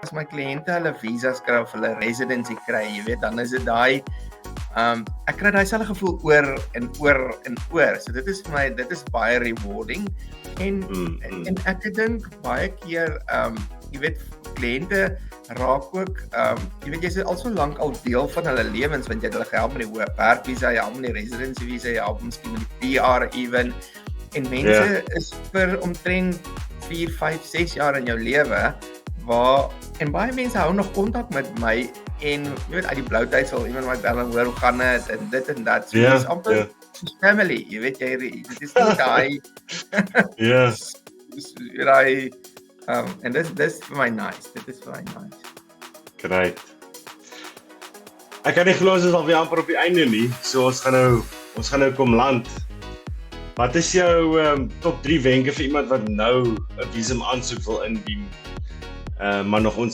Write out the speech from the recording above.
as my kliënte hulle visas kry of hulle residency kry, jy weet, dan is dit daai ek kry daai selfe gevoel oor en oor en oor. So dit is vir my, dit is baie rewarding en ek dink baie keer jy weet, kliënte raak ook jy weet, jy's al so lank al deel van hulle lewens, want jy het hulle gehelp met die werkvisa, jy help met die residency visa, jy help miskien met die PR even, en mense is vir omtrent 4, 5, 6 jaar in jou lewe, en baie mense hou nog kontak met my, en jy weet, uit die blou tyd sal iemand my bel en hoor hoe gaan dit, en dit en dat, so dit is amper soos family, jy weet, dit is nie daai, daai, en dit is vir my nice, dit is vir my nice. Great. Ek kan nie glo ons is alweer amper op die einde nie, so ons gaan nou kom land. Wat is jou top 3 wenke vir iemand wat nou 'n visum aansoek wil indien, maar nog ons